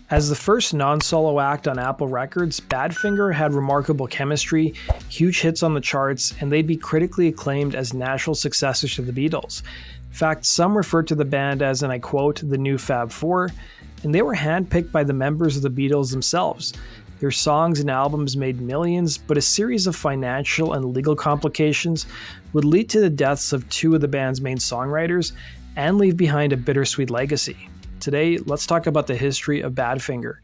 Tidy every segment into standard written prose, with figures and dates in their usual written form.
As the first non-solo act on Apple Records, Badfinger had remarkable chemistry, huge hits on the charts, and they'd be critically acclaimed as natural successors to the Beatles. In fact, some refer to the band as, and I quote, the new Fab Four, and they were handpicked by the members of the Beatles themselves. Their songs and albums made millions, but a series of financial and legal complications would lead to the deaths of two of the band's main songwriters and leave behind a bittersweet legacy. Today, let's talk about the history of Badfinger.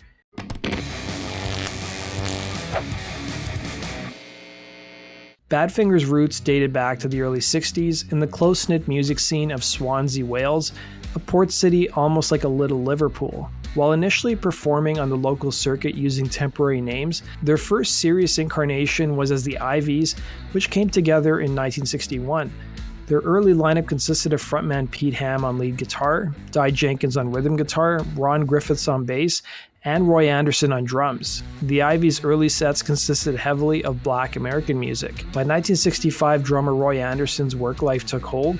Badfinger's roots dated back to the early 60s in the close-knit music scene of Swansea, Wales, a port city almost like a little Liverpool. While initially performing on the local circuit using temporary names, their first serious incarnation was as the Iveys, which came together in 1961. Their early lineup consisted of frontman Pete Ham on lead guitar, Di Jenkins on rhythm guitar, Ron Griffiths on bass, and Roy Anderson on drums. The Iveys' early sets consisted heavily of Black American music. By 1965, drummer Roy Anderson's work life took hold,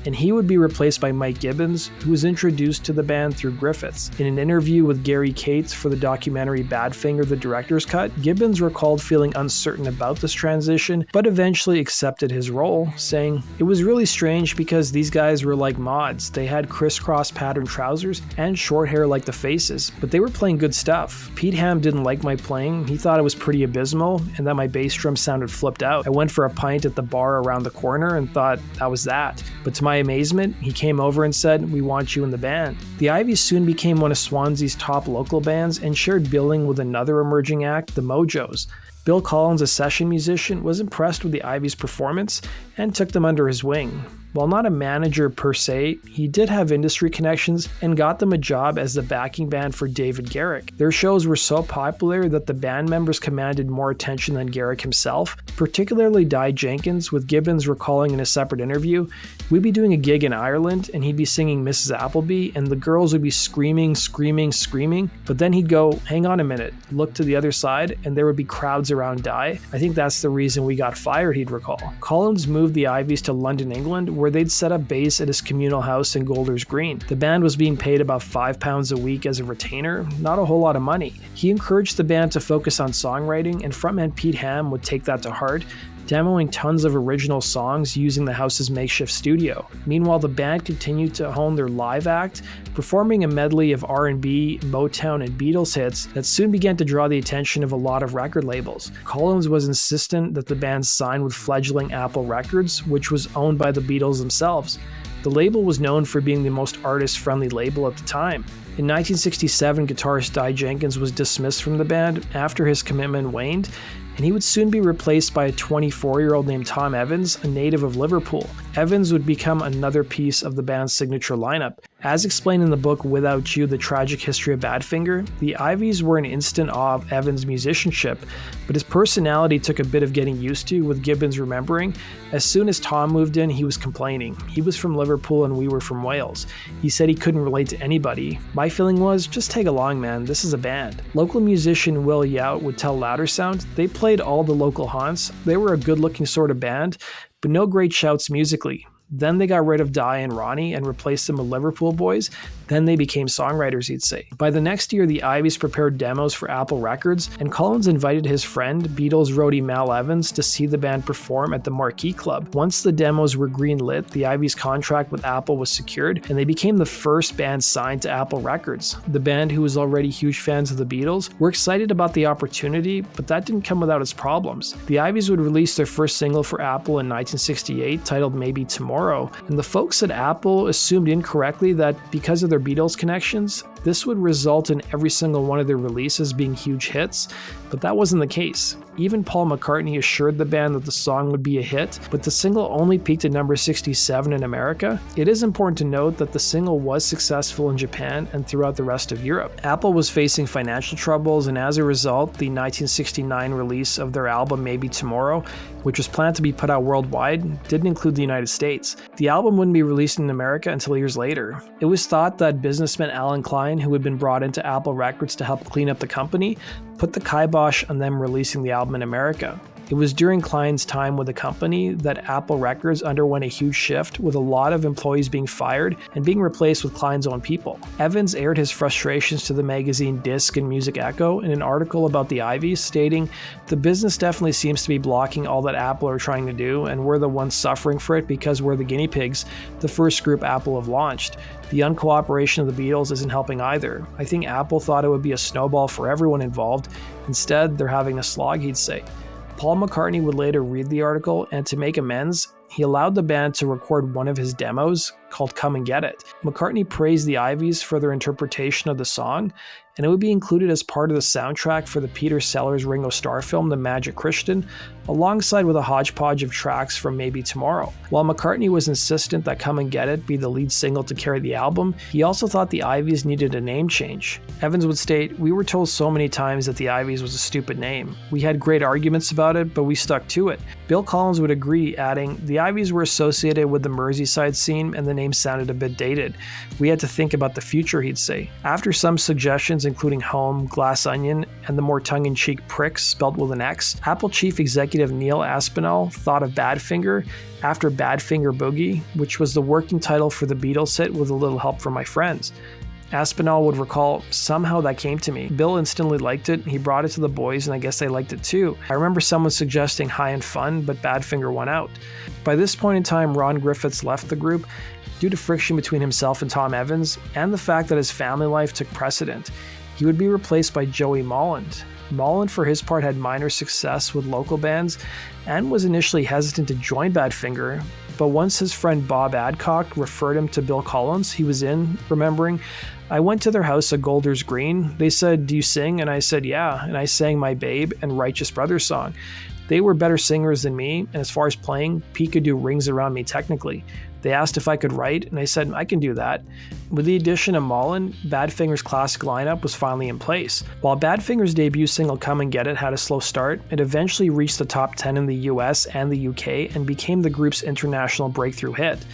and he would be replaced by Mike Gibbons, who was introduced to the band through Griffiths. In an interview with Gary Cates for the documentary Badfinger: The Director's Cut, Gibbons recalled feeling uncertain about this transition, but eventually accepted his role, saying, "It was really strange because these guys were like mods. They had crisscross patterned trousers and short hair like the Faces, but they were playing good stuff. Pete Ham didn't like my playing. He thought it was pretty abysmal and that my bass drum sounded flipped out. I went for a pint at the bar around the corner and thought that was that. But to my amazement, he came over and said, 'We want you in the band.'" The Iveys soon became one of Swansea's top local bands and shared billing with another emerging act, the Mojos. Bill Collins, a session musician, was impressed with the Iveys' performance and took them under his wing. While not a manager per se, he did have industry connections and got them a job as the backing band for David Garrick. Their shows were so popular that the band members commanded more attention than Garrick himself, particularly Di Jenkins, with Gibbons recalling in a separate interview, "We'd be doing a gig in Ireland and he'd be singing Mrs. Appleby and the girls would be screaming, screaming, screaming, but then he'd go, 'Hang on a minute,' look to the other side and there would be crowds around Di. I think that's the reason we got fired," he'd recall. Collins moved the Iveys to London, England, where they'd set up base at his communal house in Golders Green. The band was being paid about £5 a week as a retainer, not a whole lot of money. He encouraged the band to focus on songwriting, and frontman Pete Ham would take that to heart, demoing tons of original songs using the house's makeshift studio. Meanwhile, the band continued to hone their live act, performing a medley of R&B, Motown, and Beatles hits that soon began to draw the attention of a lot of record labels. Collins was insistent that the band sign with fledgling Apple Records, which was owned by the Beatles themselves. The label was known for being the most artist-friendly label at the time. In 1967, guitarist Di Jenkins was dismissed from the band after his commitment waned, and he would soon be replaced by a 24-year-old named Tom Evans, a native of Liverpool. Evans would become another piece of the band's signature lineup. As explained in the book Without You, The Tragic History of Badfinger, the Iveys were in instant awe of Evans' musicianship, but his personality took a bit of getting used to, with Gibbons remembering, "As soon as Tom moved in, he was complaining. He was from Liverpool and we were from Wales. He said he couldn't relate to anybody. My feeling was, just tag along, man, this is a band." Local musician Will Yout would tell Louder Sound they played all the local haunts. They were a good-looking sort of band, but no great shouts musically. Then they got rid of Di and Ronnie and replaced them with Liverpool boys. Then they became songwriters, he'd say. By the next year, the Iveys prepared demos for Apple Records, and Collins invited his friend, Beatles roadie Mal Evans, to see the band perform at the Marquee Club. Once the demos were greenlit, the Iveys' contract with Apple was secured, and they became the first band signed to Apple Records. The band, who was already huge fans of the Beatles, were excited about the opportunity, but that didn't come without its problems. The Iveys would release their first single for Apple in 1968, titled Maybe Tomorrow, and the folks at Apple assumed incorrectly that because of their Beatles connections, this would result in every single one of their releases being huge hits, but that wasn't the case. Even Paul McCartney assured the band that the song would be a hit, but the single only peaked at number 67 in America. It is important to note that the single was successful in Japan and throughout the rest of Europe. Apple was facing financial troubles, and as a result, the 1969 release of their album Maybe Tomorrow, which was planned to be put out worldwide, didn't include the United States. The album wouldn't be released in America until years later. It was thought that businessman Alan Klein, who had been brought into Apple Records to help clean up the company, put the kibosh on them releasing the album in America. It was during Klein's time with the company that Apple Records underwent a huge shift, with a lot of employees being fired and being replaced with Klein's own people. Evans aired his frustrations to the magazine Disc and Music Echo in an article about the Iveys, stating, "The business definitely seems to be blocking all that Apple are trying to do, and we're the ones suffering for it because we're the guinea pigs, the first group Apple have launched. The uncooperation of the Beatles isn't helping either. I think Apple thought it would be a snowball for everyone involved. Instead, they're having a slog," he'd say. Paul McCartney would later read the article, and to make amends, he allowed the band to record one of his demos called Come and Get It. McCartney praised the Iveys for their interpretation of the song, and it would be included as part of the soundtrack for the Peter Sellers Ringo Starr film The Magic Christian, alongside with a hodgepodge of tracks from Maybe Tomorrow. While McCartney was insistent that Come and Get It be the lead single to carry the album, he also thought the Iveys needed a name change. Evans would state, "We were told so many times that the Iveys was a stupid name. We had great arguments about it, but we stuck to it." Bill Collins would agree, adding, "The Iveys were associated with the Merseyside scene and the name sounded a bit dated. We had to think about the future," he'd say. After some suggestions including Home, Glass Onion, and the more tongue-in-cheek Pricks spelled with an X, Apple chief executive Neil Aspinall thought of Badfinger after Badfinger Boogie, which was the working title for the Beatles hit With a Little Help from My Friends. Aspinall would recall, "Somehow that came to me. Bill instantly liked it, he brought it to the boys, and I guess they liked it too. I remember someone suggesting High and Fun, but Badfinger won out." By this point in time, Ron Griffiths left the group due to friction between himself and Tom Evans, and the fact that his family life took precedent. He would be replaced by Joey Molland. Molland, for his part, had minor success with local bands and was initially hesitant to join Badfinger, but once his friend Bob Adcock referred him to Bill Collins, he was in, remembering, "I went to their house at Golders Green. They said, 'Do you sing?' And I said, 'Yeah,' and I sang My Babe and Righteous Brothers song. They were better singers than me, and as far as playing, Pete could do Rings Around Me technically. They asked if I could write, and I said, I can do that." With the addition of Molland, Badfinger's classic lineup was finally in place. While Badfinger's debut single Come and Get It had a slow start, it eventually reached the top 10 in the US and the UK and became the group's international breakthrough hit.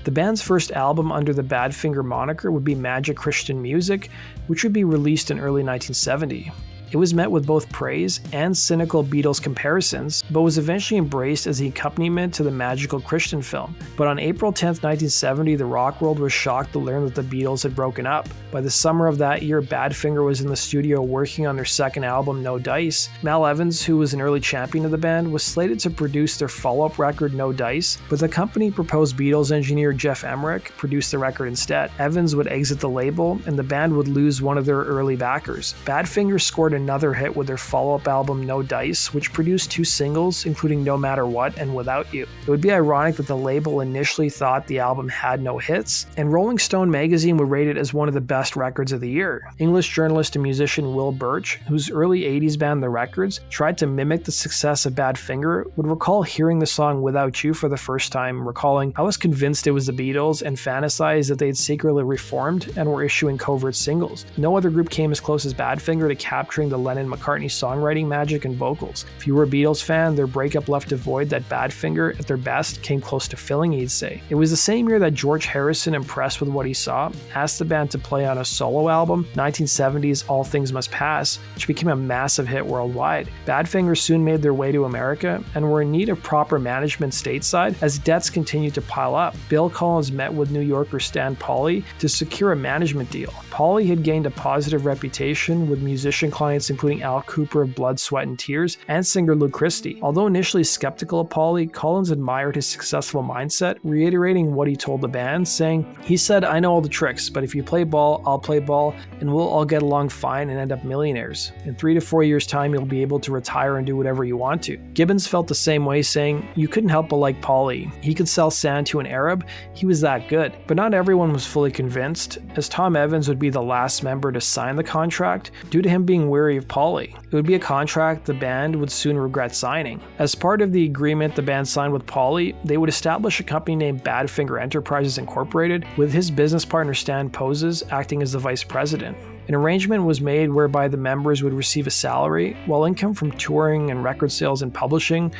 The band's first album under the Badfinger moniker would be Magic Christian Music, which would be released in early 1970. It was met with both praise and cynical Beatles comparisons, but was eventually embraced as the accompaniment to the Magical Christian film. But on April 10, 1970, the rock world was shocked to learn that the Beatles had broken up. By the summer of that year, Badfinger was in the studio working on their second album, No Dice. Mal Evans, who was an early champion of the band, was slated to produce their follow-up record, No Dice, but the company proposed Beatles engineer Jeff Emmerich produce the record instead. Evans would exit the label, and the band would lose one of their early backers. Badfinger scored another hit with their follow-up album No Dice, which produced 2 singles, including No Matter What and Without You. It would be ironic that the label initially thought the album had no hits, and Rolling Stone magazine would rate it as one of the best records of the year. English journalist and musician Will Birch, whose early 80s band The Records tried to mimic the success of Badfinger, would recall hearing the song Without You for the first time, recalling, "I was convinced it was the Beatles and fantasized that they had secretly reformed and were issuing covert singles. No other group came as close as Badfinger to capturing the Lennon-McCartney songwriting magic and vocals. If you were a Beatles fan, their breakup left a void that Badfinger, at their best, came close to filling," he'd say. It was the same year that George Harrison, impressed with what he saw, asked the band to play on a solo album, 1970's All Things Must Pass, which became a massive hit worldwide. Badfinger soon made their way to America and were in need of proper management stateside as debts continued to pile up. Bill Collins met with New Yorker Stan Pauly to secure a management deal. Pauly had gained a positive reputation with musician clients including Al Cooper of Blood, Sweat and Tears and singer Lou Christie. Although initially skeptical of Pauly, Collins admired his successful mindset, reiterating what he told the band, saying, "He said, I know all the tricks, but if you play ball, I'll play ball, and we'll all get along fine and end up millionaires. In 3 to 4 years' time, you'll be able to retire and do whatever you want to." Gibbons felt the same way, saying, "You couldn't help but like Pauly. He could sell sand to an Arab. He was that good." But not everyone was fully convinced, as Tom Evans would be the last member to sign the contract due to him being wary of Pauly. It would be a contract the band would soon regret signing. As part of the agreement the band signed with Pauly, they would establish a company named Badfinger Enterprises Incorporated, with his business partner Stan Poses acting as the vice president. An arrangement was made whereby the members would receive a salary, while income from touring and record sales and publishing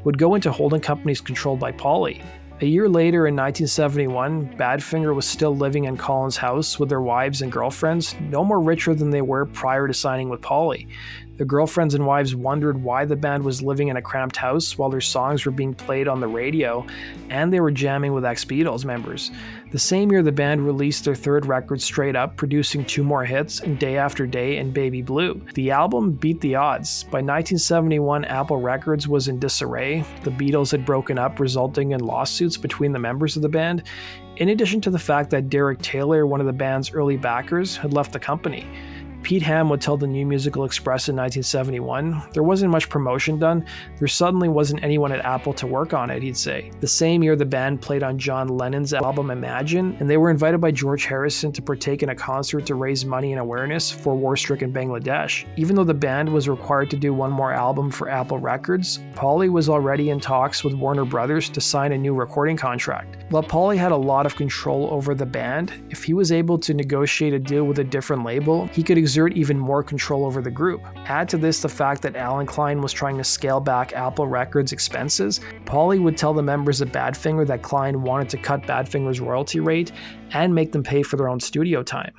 would go into holding companies controlled by Pauly. A year later, in 1971, Badfinger was still living in Collins' house with their wives and girlfriends, no more richer than they were prior to signing with Pauly. Their girlfriends and wives wondered why the band was living in a cramped house while their songs were being played on the radio, and they were jamming with ex-Beatles members. The same year, the band released their third record, Straight Up, producing 2 more hits in Day After Day and Baby Blue. The album beat the odds. By 1971, Apple Records was in disarray. The Beatles had broken up, resulting in lawsuits between the members of the band, in addition to the fact that Derek Taylor, one of the band's early backers, had left the company. Pete Ham would tell the New Musical Express in 1971, "There wasn't much promotion done. There suddenly wasn't anyone at Apple to work on it," he'd say. The same year, the band played on John Lennon's album Imagine, and they were invited by George Harrison to partake in a concert to raise money and awareness for war-stricken Bangladesh. Even though the band was required to do one more album for Apple Records, Pauly was already in talks with Warner Brothers to sign a new recording contract. While Pauly had a lot of control over the band, if he was able to negotiate a deal with a different label, he could exert even more control over the group. Add to this the fact that Alan Klein was trying to scale back Apple Records' expenses. Pauly would tell the members of Badfinger that Klein wanted to cut Badfinger's royalty rate and make them pay for their own studio time.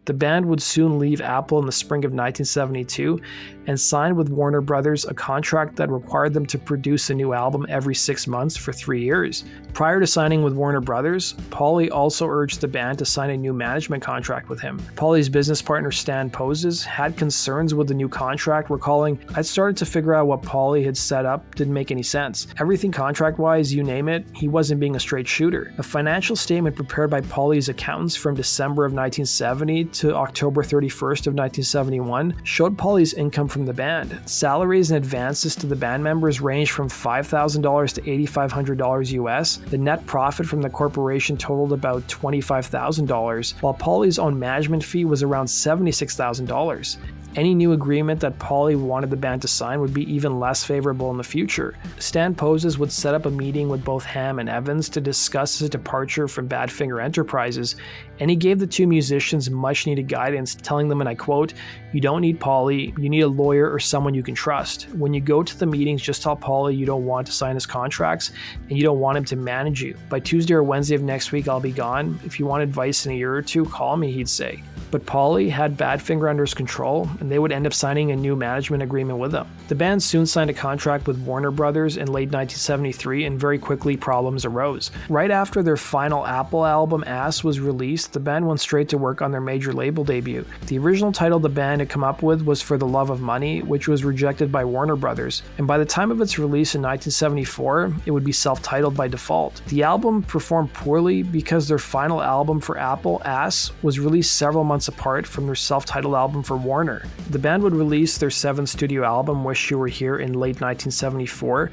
The band would soon leave Apple in the spring of 1972 and sign with Warner Brothers a contract that required them to produce a new album every 6 months for 3 years. Prior to signing with Warner Brothers, Pauly also urged the band to sign a new management contract with him. Pauly's business partner Stan Poses had concerns with the new contract, recalling, "I'd started to figure out what Pauly had set up didn't make any sense. Everything contract-wise, you name it, he wasn't being a straight shooter." A financial statement prepared by Pauly's accountants from December of 1970 to October 31st of 1971 showed Pauly's income from the band. Salaries and advances to the band members ranged from $5,000 to $8,500 US. The net profit from the corporation totaled about $25,000, while Pauly's own management fee was around $76,000. Any new agreement that Pauly wanted the band to sign would be even less favorable in the future. Stan Poses would set up a meeting with both Ham and Evans to discuss his departure from Badfinger Enterprises, and he gave the two musicians much needed guidance, telling them, and I quote, "You don't need Pauly, you need a lawyer or someone you can trust. When you go to the meetings, just tell Pauly you don't want to sign his contracts and you don't want him to manage you. By Tuesday or Wednesday of next week, I'll be gone. If you want advice in a year or two, call me," he'd say. But Pauly had Badfinger under his control, and they would end up signing a new management agreement with him. The band soon signed a contract with Warner Brothers in late 1973, and very quickly problems arose. Right after their final Apple album, Ass, was released, the band went straight to work on their major label debut. The original title the band had come up with was For the Love of Money, which was rejected by Warner Brothers, and by the time of its release in 1974, it would be self-titled by default. The album performed poorly because their final album for Apple, Ass, was released several months apart from their self-titled album for Warner. The band would release their 7th studio album, Wish You Were Here, in late 1974,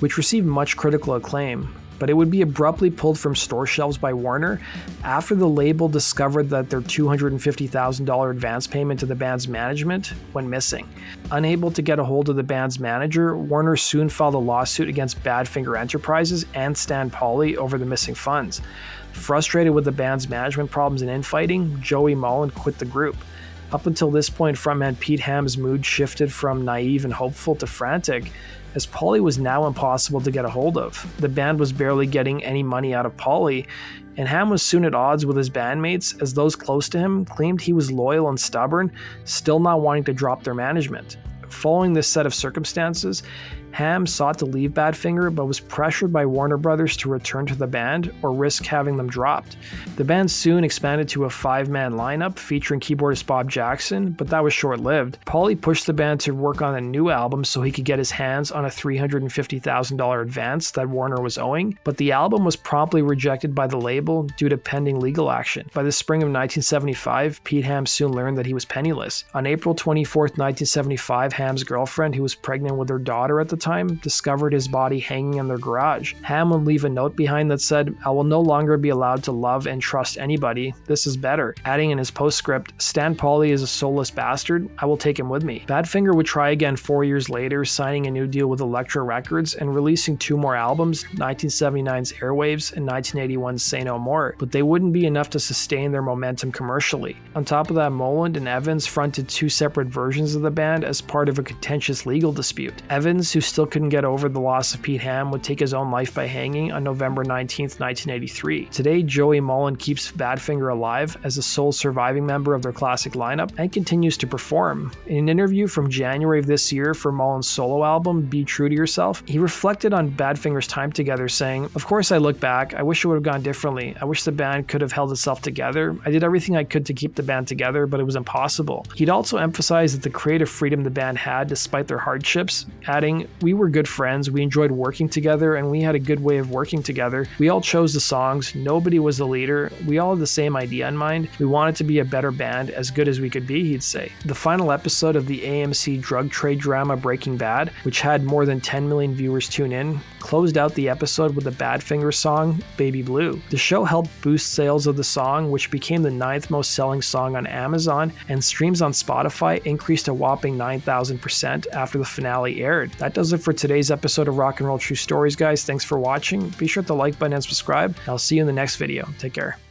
which received much critical acclaim. But it would be abruptly pulled from store shelves by Warner after the label discovered that their $250,000 advance payment to the band's management went missing. Unable to get a hold of the band's manager, Warner soon filed a lawsuit against Badfinger Enterprises and Stan Pauly over the missing funds. Frustrated with the band's management problems and infighting, Joey Mullen quit the group. Up until this point, frontman Pete Ham's mood shifted from naive and hopeful to frantic, as Pauly was now impossible to get a hold of. The band was barely getting any money out of Pauly, and Ham was soon at odds with his bandmates, as those close to him claimed he was loyal and stubborn, still not wanting to drop their management. Following this set of circumstances, Ham sought to leave Badfinger, but was pressured by Warner Brothers to return to the band or risk having them dropped. The band soon expanded to a 5-man lineup featuring keyboardist Bob Jackson, but that was short-lived. Pauly pushed the band to work on a new album so he could get his hands on a $350,000 advance that Warner was owing, but the album was promptly rejected by the label due to pending legal action. By the spring of 1975, Pete Ham soon learned that he was penniless. On April 24th, 1975, Ham's girlfriend, who was pregnant with her daughter at the time, discovered his body hanging in their garage. Ham would leave a note behind that said, "I will no longer be allowed to love and trust anybody. This is better," adding in his postscript, "Stan Pauly is a soulless bastard. I will take him with me." Badfinger would try again 4 years later, signing a new deal with Elektra Records and releasing 2 more albums, 1979's Airwaves and 1981's Say No More, but they wouldn't be enough to sustain their momentum commercially. On top of that, Moland and Evans fronted 2 separate versions of the band as part of a contentious legal dispute. Evans, who still couldn't get over the loss of Pete Ham, would take his own life by hanging on November 19th, 1983. Today, Joey Mullen keeps Badfinger alive as the sole surviving member of their classic lineup and continues to perform. In an interview from January of this year for Mullen's solo album, Be True to Yourself, he reflected on Badfinger's time together, saying, "Of course I look back, I wish it would have gone differently. I wish the band could have held itself together. I did everything I could to keep the band together, but it was impossible." He'd also emphasized that the creative freedom the band had despite their hardships, adding, "We were good friends, we enjoyed working together, and we had a good way of working together. We all chose the songs, nobody was the leader, we all had the same idea in mind. We wanted to be a better band, as good as we could be," he'd say. The final episode of the AMC drug trade drama Breaking Bad, which had more than 10 million viewers tune in, closed out the episode with the Badfinger song, Baby Blue. The show helped boost sales of the song, which became the 9th most selling song on Amazon, and streams on Spotify increased a whopping 9,000% after the finale aired. That does it for today's episode of Rock and Roll True Stories, guys. Thanks for watching. Be sure to like button and subscribe. I'll see you in the next video. Take care.